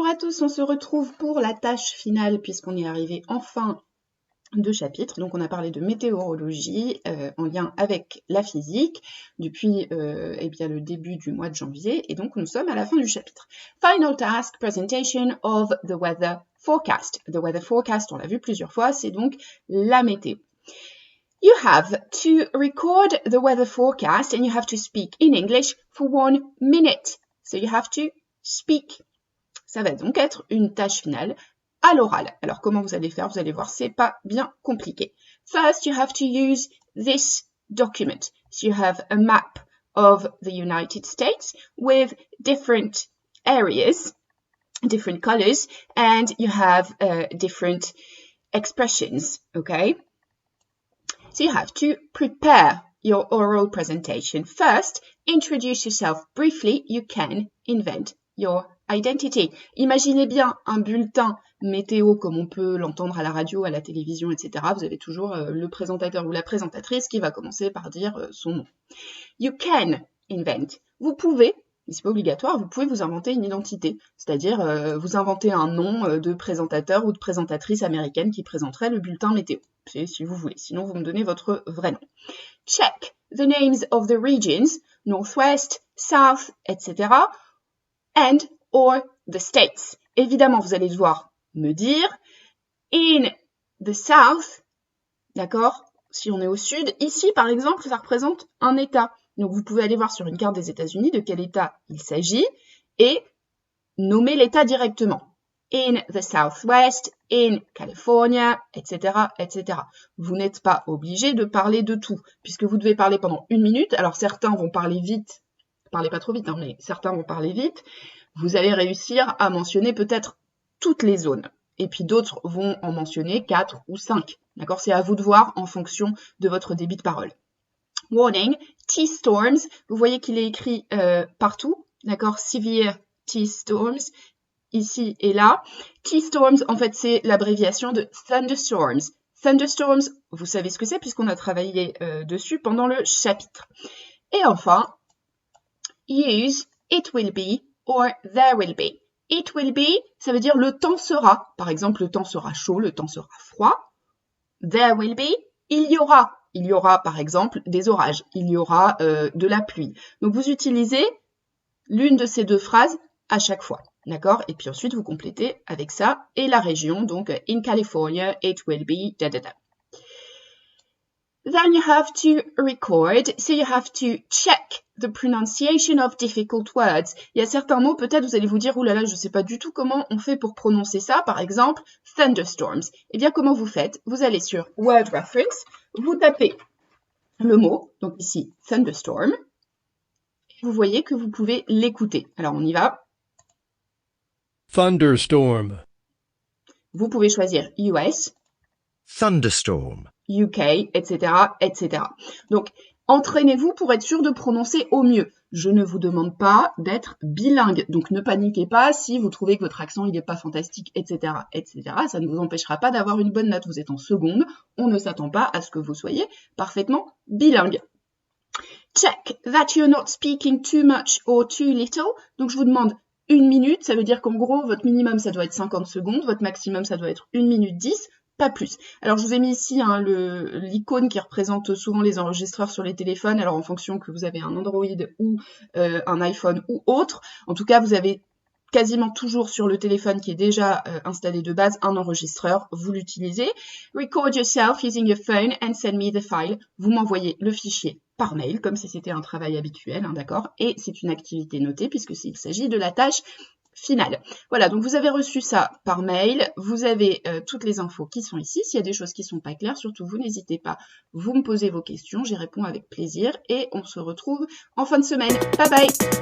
à tous, on se retrouve pour la tâche finale puisqu'on est arrivé en fin de chapitre. Donc on a parlé de météorologie en lien avec la physique depuis le début du mois de janvier et donc nous sommes à la fin du chapitre. Final task, presentation of the weather forecast. The weather forecast, on l'a vu plusieurs fois, c'est donc la météo. You have to record the weather forecast and you have to speak in English for 1 minute. So you have to speak. Ça va donc être une tâche finale à l'oral. Alors, comment vous allez faire? Vous allez voir, c'est pas bien compliqué. First, you have to use this document. So you have a map of the United States with different areas, different colors, and you have different expressions, okay? So you have to prepare your oral presentation. First, introduce yourself briefly. You can invent your identity. Imaginez bien un bulletin météo comme on peut l'entendre à la radio, à la télévision, etc. Vous avez toujours le présentateur ou la présentatrice qui va commencer par dire son nom. You can invent. Vous pouvez, mais c'est pas obligatoire, vous pouvez vous inventer une identité. C'est-à-dire vous inventer un nom de présentateur ou de présentatrice américaine qui présenterait le bulletin météo. C'est si vous voulez. Sinon, vous me donnez votre vrai nom. Check the names of the regions, Northwest, South, etc. and or the states. Évidemment, vous allez devoir me dire in the south, d'accord? Si on est au sud, ici par exemple, ça représente un État. Donc vous pouvez aller voir sur une carte des États-Unis de quel État il s'agit et nommer l'État directement. In the southwest, in California, etc., etc. Vous n'êtes pas obligé de parler de tout, puisque vous devez parler pendant 1 minute. Alors certains vont parler vite, parlez pas trop vite, hein, mais certains vont parler vite. Vous allez réussir à mentionner peut-être toutes les zones. Et puis d'autres vont en mentionner 4 ou 5. D'accord? C'est à vous de voir en fonction de votre débit de parole. Warning, T-storms. Vous voyez qu'il est écrit partout. D'accord? Severe T-storms. Ici et là. T-storms, en fait, c'est l'abréviation de thunderstorms. Thunderstorms, vous savez ce que c'est puisqu'on a travaillé dessus pendant le chapitre. Et enfin, use it will be or there will be. It will be, ça veut dire le temps sera. Par exemple, le temps sera chaud, le temps sera froid. There will be, il y aura. Il y aura, par exemple, des orages. Il y aura de la pluie. Donc, vous utilisez l'une de ces deux phrases à chaque fois. D'accord? Et puis ensuite, vous complétez avec ça et la région. Donc, in California, it will be, da, da, da. Then you have to record, so you have to check the pronunciation of difficult words. Il y a certains mots, peut-être vous allez vous dire, oulala, je ne sais pas du tout comment on fait pour prononcer ça. Par exemple, thunderstorms. Eh bien, comment vous faites? Vous allez sur Word Reference, vous tapez le mot, donc ici, thunderstorm. Et vous voyez que vous pouvez l'écouter. Alors, on y va. Thunderstorm. Vous pouvez choisir US, Thunderstorm. UK, etc., etc. Donc, entraînez-vous pour être sûr de prononcer au mieux. Je ne vous demande pas d'être bilingue, donc ne paniquez pas si vous trouvez que votre accent il n'est pas fantastique, etc., etc. Ça ne vous empêchera pas d'avoir une bonne note. Vous êtes en seconde, on ne s'attend pas à ce que vous soyez parfaitement bilingue. Check that you're not speaking too much or too little. Donc, je vous demande 1 minute, ça veut dire qu'en gros, votre minimum, ça doit être 50 secondes, votre maximum, ça doit être 1 minute 10, pas plus. Alors, je vous ai mis ici l'icône qui représente souvent les enregistreurs sur les téléphones, alors en fonction que vous avez un Android ou un iPhone ou autre. En tout cas, vous avez quasiment toujours sur le téléphone qui est déjà installé de base un enregistreur, vous l'utilisez. Record yourself using your phone and send me the file. Vous m'envoyez le fichier par mail, comme si c'était un travail habituel, hein, d'accord? Et c'est une activité notée puisque il s'agit de la tâche finale. Voilà, donc vous avez reçu ça par mail, vous avez toutes les infos qui sont ici. S'il y a des choses qui ne sont pas claires, surtout vous n'hésitez pas, vous me posez vos questions, j'y réponds avec plaisir et on se retrouve en fin de semaine. Bye bye!